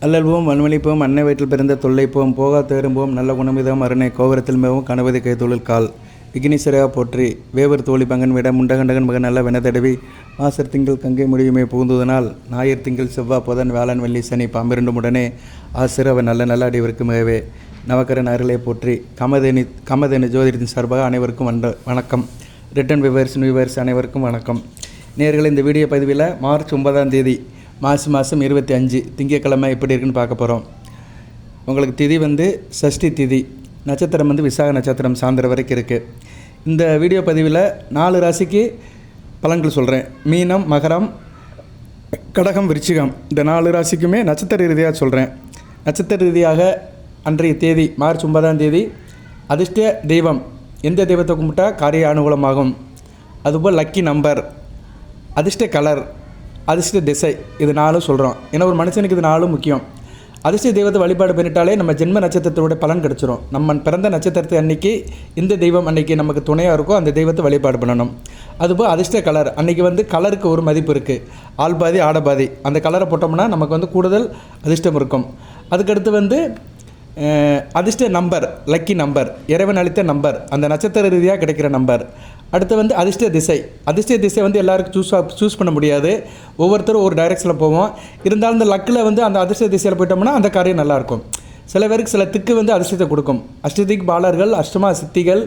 அல்லல்வோம் வன்மளிப்போம் அன்னை வயிற்றில் பிறந்த தொல்லைப்போம் போகா தேரும்போம் நல்ல குணமிதம் அருணை கோபுரத்தில் மேவும் கணபதி கைத்தொழில் கால் விக்னேஸ்வரையா போற்றி வேவர் தோழி பங்கன் விட முண்டகண்டகன் மகன் நல்ல வெனதடவி மாசர் திங்கள் கங்கை முடியுமே புகுந்ததனால் ஞாயிறு திங்கள் செவ்வாய் புதன் வேளாண் வெள்ளி சனி பாம்பிரண்டும் உடனே ஆசிரியர் அவன் நல்ல நல்ல அடிவருக்கு மிகவே நவக்கரன் அருளை போற்றி கமதேனி ஜோதிடத்தின் சார்பாக அனைவருக்கும் வணக்கம். ரிட்டன் வியூவர்ஸ் அனைவருக்கும் வணக்கம். நேயர்களே, இந்த வீடியோ பதிவில் மார்ச் 9ஆம் தேதி மாதம் 25 திங்கட்கிழமை எப்படி இருக்குன்னு பார்க்க போகிறோம். உங்களுக்கு திதி சஷ்டி திதி, நட்சத்திரம் விசாக நட்சத்திரம் சாயந்தரம் வரைக்கும் இருக்குது. இந்த வீடியோ பதிவில் 4 ராசிக்கு பலன்கள் சொல்கிறேன். மீனம், மகரம், கடகம், விருச்சிகம், இந்த 4 ராசிக்குமே நட்சத்திர ரீதியாக சொல்கிறேன். நட்சத்திர ரீதியாக அன்றைய தேதி மார்ச் 9ஆம் தேதி அதிர்ஷ்ட தெய்வம், எந்த தெய்வத்தை கும்பிட்டா காரிய அனுகூலமாகும், அதுபோல் லக்கி நம்பர், அதிர்ஷ்ட கலர், அதிர்ஷ்ட திசை, இது 4 சொல்கிறோம். ஏன்னா ஒரு மனுஷனுக்கு இது 4 முக்கியம். அதிர்ஷ்ட தெய்வத்தை வழிபாடு பண்ணிட்டாலே நம்ம ஜென்ம நட்சத்திரத்தோட பலன் கிடச்சிரும். நம்ம பிறந்த நட்சத்திரத்தை அன்றைக்கி இந்த தெய்வம் அன்றைக்கி நமக்கு துணையாக இருக்கோ அந்த தெய்வத்தை வழிபாடு பண்ணணும். அதுபோல் அதிர்ஷ்ட கலர், அன்றைக்கி கலருக்கு ஒரு மதிப்பு இருக்குது. ஆள் பாதி ஆட பாதி, அந்த கலரை போட்டோம்னா நமக்கு கூடுதல் அதிர்ஷ்டம் இருக்கும். அதுக்கடுத்து அதிர்ஷ்ட நம்பர், லக்கி நம்பர், இறைவன் அளித்த நம்பர், அந்த நட்சத்திர ரீதியாக கிடைக்கிற நம்பர். அடுத்து அதிர்ஷ்ட திசை. அதிர்ஷ்ட திசை எல்லாருக்கும் சூஸ் பண்ண முடியாது. ஒவ்வொருத்தரும் ஒரு டைரெக்ஷனில் போவோம். இருந்தாலும் இந்த லக்கில் அந்த அதிர்ஷ்ட திசையில் போயிட்டோம்னா அந்த காரியம் நல்லாயிருக்கும். சில பேருக்கு சில திக்கு அதிர்ஷ்டத்தை கொடுக்கும். அஷ்டதிக் பாலர்கள், அஷ்டமா சித்திகள்,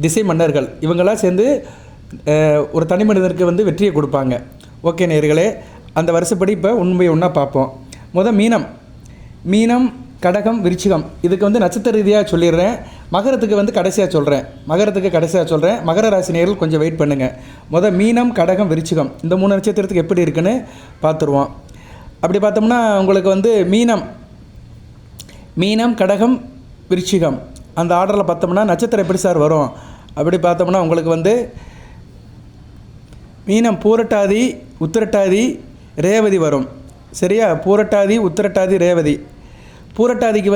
திசை மன்னர்கள், இவங்களாம் சேர்ந்து ஒரு தனி மனிதருக்கு வெற்றியை கொடுப்பாங்க. ஓகே நேயர்களே, அந்த வருஷப்படி இப்போ உண்மை ஒன்றா பார்ப்போம். மீனம், கடகம், விருச்சிகம், இதுக்கு நட்சத்திர ரீதியாக சொல்லிடுறேன். மகரத்துக்கு கடைசியாக சொல்கிறேன். மகர ராசி நேயர்கள் கொஞ்சம் வெயிட் பண்ணுங்கள். மீனம், கடகம், விருச்சிகம், இந்த 3 நட்சத்திரத்துக்கு எப்படி இருக்குன்னு பார்த்துருவோம். அப்படி பார்த்தோம்னா உங்களுக்கு மீனம், கடகம், விருச்சிகம், அந்த ஆர்டரில் பார்த்தோம்னா நட்சத்திரம் எப்படி சார் வரும் அப்படி பார்த்தோம்னா உங்களுக்கு மீனம் பூரட்டாதி, உத்திரட்டாதி, ரேவதி வரும். சரியா? பூரட்டாதி, உத்திரட்டாதி, ரேவதி. பூரட்டாதிக்கு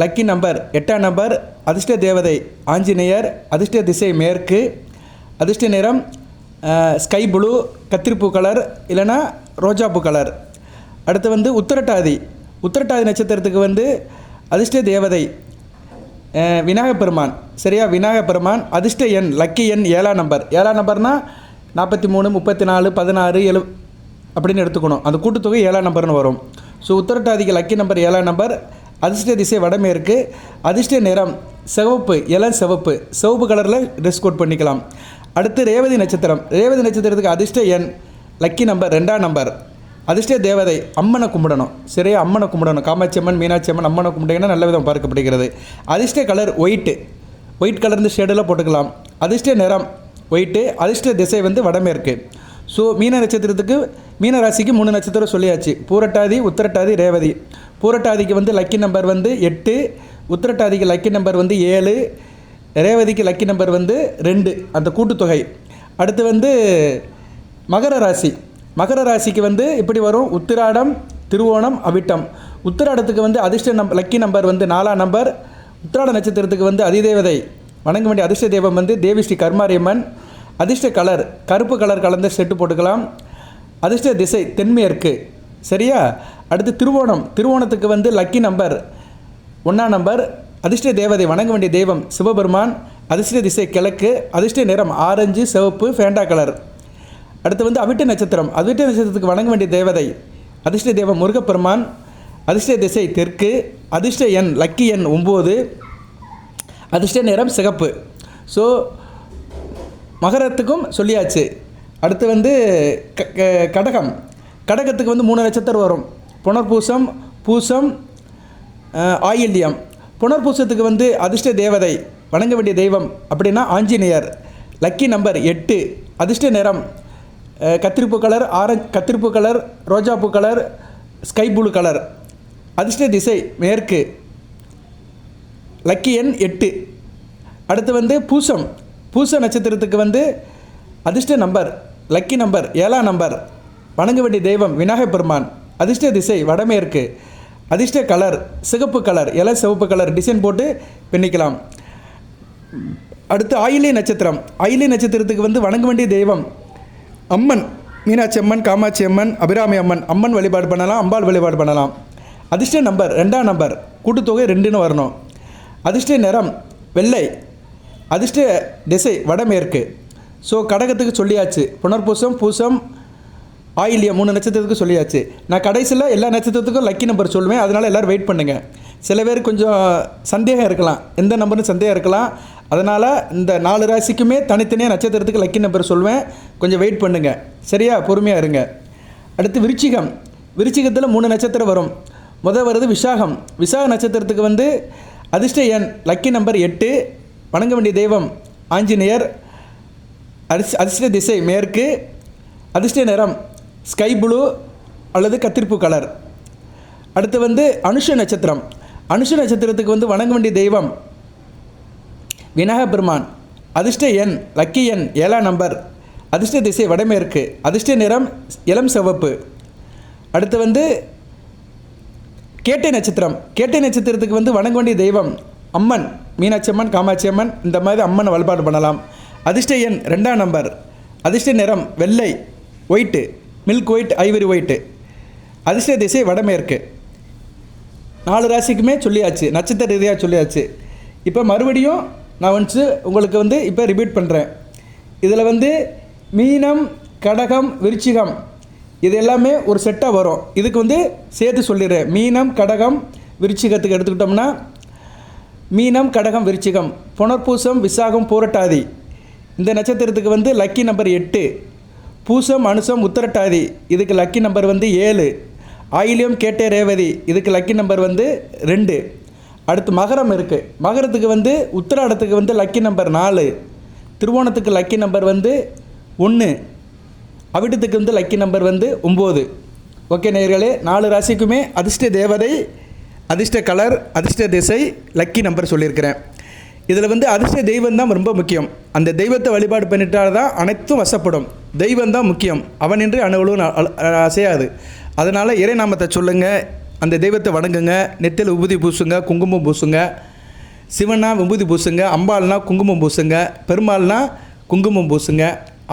லக்கி நம்பர் 8ஆம் நம்பர், அதிர்ஷ்ட தேவதை ஆஞ்சநேயர், அதிர்ஷ்ட திசை மேற்கு, அதிர்ஷ்ட நிறம் ஸ்கை ப்ளூ, கத்திரிப்பூ கலர், இல்லைனா ரோஜாப்பூ கலர். அடுத்து உத்திரட்டாதி நட்சத்திரத்துக்கு அதிர்ஷ்ட தேவதை விநாயகப் பெருமான். சரியா? விநாயகப் பெருமான். அதிர்ஷ்ட எண், லக்கி எண் 7ஆம் நம்பர். 7ஆம் நம்பர்னால் 43, 34, 16, 7 அப்படின்னு எடுத்துக்கணும். அந்த கூட்டுத்தொகை 7ஆம் நம்பர்னு வரும். ஸோ உத்திரட்டாதிக்கு லக்கி நம்பர் 7ஆம் நம்பர், அதிர்ஷ்ட திசை வடமேற்கு, அதிர்ஷ்ட நிறம் சிவப்பு, இளம் சிவப்பு, சிவப்பு கலரில் ட்ரெஸ் கோட் பண்ணிக்கலாம். அடுத்து ரேவதி நட்சத்திரத்துக்கு அதிர்ஷ்ட எண், லக்கி நம்பர் 2ஆம் நம்பர், அதிர்ஷ்ட தேவதை அம்மனை கும்பிடணும். சரியா? அம்மனை கும்பிடணும். காமாட்சி அம்மன், மீனாட்சி அம்மன், அம்மனை கும்பிட்டீங்கன்னா நல்ல விதம் பார்க்கப்படுகிறது. அதிர்ஷ்ட கலர் ஒயிட் கலர்ந்து ஷேடில் போட்டுக்கலாம். அதிர்ஷ்ட நிறம் ஒயிட்டு, அதிர்ஷ்ட திசை வடமேற்கு. ஸோ மீன ராசிக்கு 3 நட்சத்திரம் சொல்லியாச்சு. பூரட்டாதி, உத்திரட்டாதி, ரேவதி. பூரட்டாதிக்கு லக்கி நம்பர் 8, உத்திரட்டாதிக்கு லக்கி நம்பர் 7, ரேவதிக்கு லக்கி நம்பர் 2, அந்த கூட்டுத்தொகை. அடுத்து மகர ராசிக்கு இப்படி வரும். உத்திராடம், திருவோணம், அவிட்டம். உத்திராடத்துக்கு அதிர்ஷ்ட லக்கி நம்பர் 4ஆம் நம்பர். உத்திராட நட்சத்திரத்துக்கு அதிதேவதை வணங்க வேண்டிய அதிர்ஷ்ட தெய்வம் தேவி ஸ்ரீ கருமாரியம்மன். அதிர்ஷ்ட கலர் கருப்பு கலர் கலந்த செட்டு போட்டுக்கலாம். அதிர்ஷ்ட திசை தென்மேற்கு. சரியா? அடுத்து திருவோணத்துக்கு லக்கி நம்பர் 1ஆம் நம்பர், அதிர்ஷ்ட தேவதை வணங்க வேண்டிய தெய்வம் சிவபெருமான், அதிர்ஷ்ட திசை கிழக்கு, அதிர்ஷ்ட நிறம் ஆரஞ்சு, சிவப்பு, ஃபேண்டா கலர். அடுத்து அவிட்ட நட்சத்திரத்துக்கு வணங்க வேண்டிய தேவதை அதிர்ஷ்ட தெய்வம் முருகப்பெருமான், அதிர்ஷ்ட திசை தெற்கு, அதிர்ஷ்ட எண் லக்கி எண் 9, அதிர்ஷ்ட நிறம் சிகப்பு. ஸோ மகரத்துக்கும் சொல்லியாச்சு. அடுத்து கடகத்துக்கு 3 நட்சத்திரம் வரும். புனர்பூசம், பூசம், ஆயில்யம். புனர்பூசத்துக்கு அதிர்ஷ்ட தேவதை வணங்க வேண்டிய தெய்வம் அப்படின்னா ஆஞ்சநேயர், லக்கி நம்பர் 8, அதிர்ஷ்ட நிறம் கத்திரிப்பூ கலர், ரோஜாப்பூ கலர், ஸ்கை ப்ளூ கலர். அதிர்ஷ்ட திசை மேற்கு, லக்கி எண் 8. அடுத்து பூச நட்சத்திரத்துக்கு அதிர்ஷ்ட நம்பர், லக்கி நம்பர் 7ஆம் நம்பர், வணங்க வேண்டிய தெய்வம் விநாயகப் பெருமான், அதிர்ஷ்ட திசை வடமேற்கு, அதிர்ஷ்ட கலர் சிகப்பு கலர், இளம் சிவப்பு கலர் டிசைன் போட்டு பின்னிக்கலாம். அடுத்து ஆயில்ய நட்சத்திரத்துக்கு வணங்க வேண்டிய தெய்வம் அம்மன், மீனாட்சி அம்மன், காமாட்சி அம்மன், அபிராமி அம்மன். அம்மன் வழிபாடு பண்ணலாம், அம்பாள் வழிபாடு பண்ணலாம். அதிர்ஷ்ட நம்பர் 2ஆம் நம்பர், கூட்டுத்தொகை 2ன்னு வரணும். அதிர்ஷ்ட நிறம் வெள்ளை. அதிர்ஷ்ட திசை வடமேற்கு. ஸோ கடகத்துக்கு சொல்லியாச்சு, புனர்பூசம், பூசம், ஆயில்யம் 3 நட்சத்திரத்துக்கு சொல்லியாச்சு. நான் கடைசியில் எல்லா நட்சத்திரத்துக்கும் லக்கி நம்பர் சொல்லுவேன், அதனால் எல்லோரும் வெயிட் பண்ணுங்கள். சில பேர் கொஞ்சம் சந்தேகம் இருக்கலாம், எந்த நம்பர்னு சந்தேகம் இருக்கலாம். அதனால் இந்த 4 ராசிக்குமே தனித்தனியாக நட்சத்திரத்துக்கு லக்கி நம்பர் சொல்லுவேன், கொஞ்சம் வெயிட் பண்ணுங்கள். சரியா, பொறுமையாக இருங்க. அடுத்து விருச்சிகம். விருச்சிகத்தில் 3 நட்சத்திரம் வரும். முதல் வருது விசாகம். விசாக நட்சத்திரத்துக்கு வந்து அதிர்ஷ்ட எண் லக்கி நம்பர் 8. வணங்க வேண்டிய தெய்வம் ஆஞ்சநேயர். அதிர்ஷ்ட திசை மேற்கு. அதிர்ஷ்ட நிறம் ஸ்கை ப்ளூ அல்லது கத்திரிப்பூ கலர். அடுத்து வந்து அனுஷ நட்சத்திரம். அனுஷ நட்சத்திரத்துக்கு வந்து வணங்க வேண்டிய தெய்வம் விநாயக பெருமான். அதிர்ஷ்ட எண் லக்கி எண் 7ஆம் நம்பர். அதிர்ஷ்ட திசை வடமேற்கு. அதிர்ஷ்ட நிறம் இளம் சிவப்பு. அடுத்து வந்து கேட்டை நட்சத்திரம். கேட்டை நட்சத்திரத்துக்கு வந்து வணங்க வேண்டிய தெய்வம் அம்மன், மீனாட்சி அம்மன், காமாட்சி அம்மன், இந்த மாதிரி அம்மனை வழிபாடு பண்ணலாம். அதிர்ஷ்ட எண் 2ஆம் நம்பர். அதிர்ஷ்ட நிறம் வெள்ளை, white, milk white, Ivory white. அதிர்ஷ்ட திசை வடமேற்கு. 4 ராசிக்குமே சொல்லியாச்சு, நட்சத்திர ரீதியாக சொல்லியாச்சு. இப்போ மறுபடியும் நான் வந்து உங்களுக்கு வந்து இப்போ ரிப்பீட் பண்ணுறேன். இதில் வந்து மீனம், கடகம், விருச்சிகம் இது எல்லாமே ஒரு செட்டாக வரும். இதுக்கு வந்து சேர்த்து சொல்லிடுறேன். மீனம், கடகம், விருச்சிகத்துக்கு எடுத்துக்கிட்டோம்னா மீனம், கடகம், விருச்சிகம், புனர்பூசம், விசாகம், பூரட்டாதி இந்த நட்சத்திரத்துக்கு வந்து லக்கி நம்பர் 8. பூசம், அனுசம், உத்திரட்டாதி இதுக்கு லக்கி நம்பர் வந்து 7. ஆயில்யம், கேட்டை, ரேவதி இதுக்கு லக்கி நம்பர் வந்து 2. அடுத்து மகரம் இருக்குது. மகரத்துக்கு வந்து உத்திராடத்துக்கு வந்து லக்கி நம்பர் 4. திருவோணத்துக்கு லக்கி நம்பர் வந்து 1. அவிட்டத்துக்கு வந்து லக்கி நம்பர் வந்து 9. ஓகே நேயர்களே, 4 ராசிக்குமே அதிர்ஷ்ட தேவதை, அதிர்ஷ்ட கலர், அதிர்ஷ்ட திசை, லக்கி நம்பர் சொல்லியிருக்கிறேன். இதில் வந்து அதிர்ஷ்ட தெய்வம் தான் ரொம்ப முக்கியம். அந்த தெய்வத்தை வழிபாடு பண்ணிட்டால் தான் அனைத்தும் வசப்படும். தெய்வம் தான் முக்கியம். அவனின்றி அணுகளும் அசையாது. அதனால் இறைநாமத்தை சொல்லுங்கள், அந்த தெய்வத்தை வணங்குங்க. நெத்தியில் விபூதி பூசுங்க, குங்குமம் பூசுங்க. சிவனா விபூதி பூசுங்க, அம்பாள்னா குங்குமம் பூசுங்க, பெருமாள்னா குங்குமம் பூசுங்க,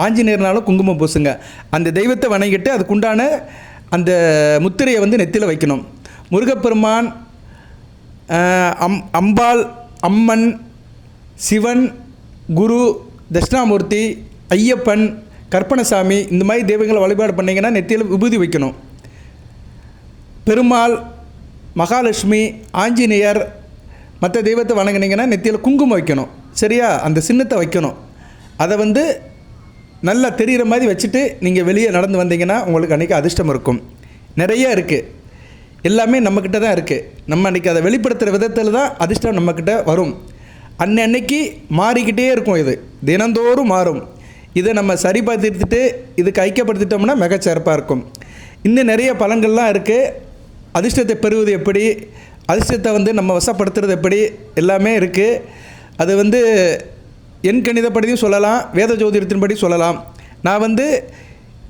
ஆஞ்சநேயர்னாலும் குங்குமம் பூசுங்க. அந்த தெய்வத்தை வணங்கிட்டு அதுக்குண்டான அந்த முத்திரையை வந்து நெத்தியில் வைக்கணும். முருகப்பெருமான், அம்பாள், அம்மன், சிவன், குரு, தட்சிணாமூர்த்தி, ஐயப்பன், கற்பனசாமி இந்த மாதிரி தெய்வங்களை வழிபாடு பண்ணிங்கன்னா நெத்தியில் விபூதி வைக்கணும். பெருமாள், மகாலட்சுமி, ஆஞ்சநேயர் மற்ற தெய்வத்தை வணங்கினீங்கன்னா நெத்தியில் குங்குமம் வைக்கணும். சரியா, அந்த சின்னத்தை வைக்கணும். அதை வந்து நல்லா தெரிகிற மாதிரி வச்சுட்டு நீங்கள் வெளியே நடந்து வந்தீங்கன்னா உங்களுக்கு அன்றைக்கி அதிர்ஷ்டம் இருக்கும். நிறைய இருக்குது, எல்லாமே நம்மக்கிட்ட தான் இருக்குது. நம்ம அன்றைக்கி அதை வெளிப்படுத்துகிற விதத்தில் தான் அதிர்ஷ்டம் நம்மக்கிட்ட வரும். அன்னைக்கு மாறிக்கிட்டே இருக்கும். இது தினந்தோறும் மாறும். இதை நம்ம சரி பார்த்துட்டு இதுக்கு ஐக்கியப்படுத்திட்டோம்னா மிகச்சிறப்பாக இருக்கும். இன்னும் நிறைய பலன்கள்லாம் இருக்குது. அதிர்ஷ்டத்தை பெறுவது எப்படி, அதிர்ஷ்டத்தை வந்து நம்ம வசப்படுத்துறது எப்படி எல்லாமே இருக்குது. அது வந்து எண்கணிதப்படியும் சொல்லலாம், வேத ஜோதிடத்தின்படி சொல்லலாம். நான் வந்து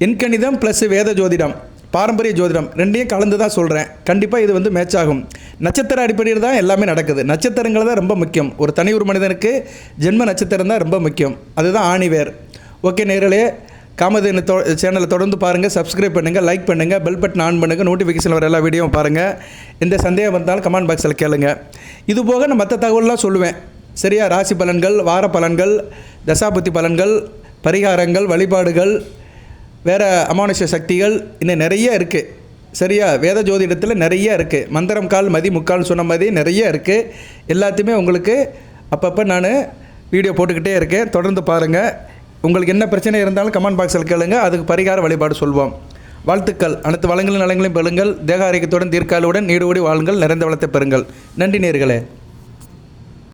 எண்கணிதம் ப்ளஸ் வேத ஜோதிடம், பாரம்பரிய ஜோதிடம் ரெண்டையும் கலந்து தான் சொல்கிறேன். கண்டிப்பாக இது வந்து மேட்ச் ஆகும். நட்சத்திர அடிப்படையில் தான் எல்லாமே நடக்குது. நட்சத்திரங்கள் தான் ரொம்ப முக்கியம். ஒரு தனி ஒரு மனிதனுக்கு ஜென்ம நட்சத்திரம் தான் ரொம்ப முக்கியம். அதுதான் ஆணிவேர். ஓகே நேயர்களே, காமதேனு சேனலை தொடர்ந்து பாருங்கள், சப்ஸ்கிரைப் பண்ணுங்கள், லைக் பண்ணுங்கள், பெல் பட்டன் ஆன் பண்ணுங்கள், நோட்டிஃபிகேஷன் வர எல்லா வீடியோவும் பாருங்கள். எந்த சந்தேகம் வந்தாலும் கமெண்ட் பாக்ஸில் கேளுங்க. இது போக நான் மற்ற தகவல்லாம் சொல்லுவேன். சரியா, ராசி பலன்கள், வார பலன்கள், தசாபுத்தி பலன்கள், பரிகாரங்கள், வழிபாடுகள், வேறு அமானுஷ்ய சக்திகள் இன்னும் நிறைய இருக்குது. சரியா, வேத ஜோதிடத்தில் நிறைய இருக்குது. மந்திரம் கால் மதி முக்கால் சொன்ன மாதிரி நிறைய இருக்குது. எல்லாத்தையுமே உங்களுக்கு அப்பப்போ நான் வீடியோ போட்டுக்கிட்டே இருக்கேன். தொடர்ந்து பாருங்கள். உங்களுக்கு என்ன பிரச்சனை இருந்தாலும் கமெண்ட் பாக்ஸில் கேளுங்க, அதுக்கு பரிகார வழிபாடு சொல்வோம். வாழ்த்துக்கள். அனைத்து வளங்களும் நலங்களையும் பெறுங்கள். தேக ஆரோக்கியத்துடன் தீர்க்காலுடன் நீடோடி வாழுங்கள். நிறைந்த வளத்தை பெறுங்கள். நன்றி நேயர்களே.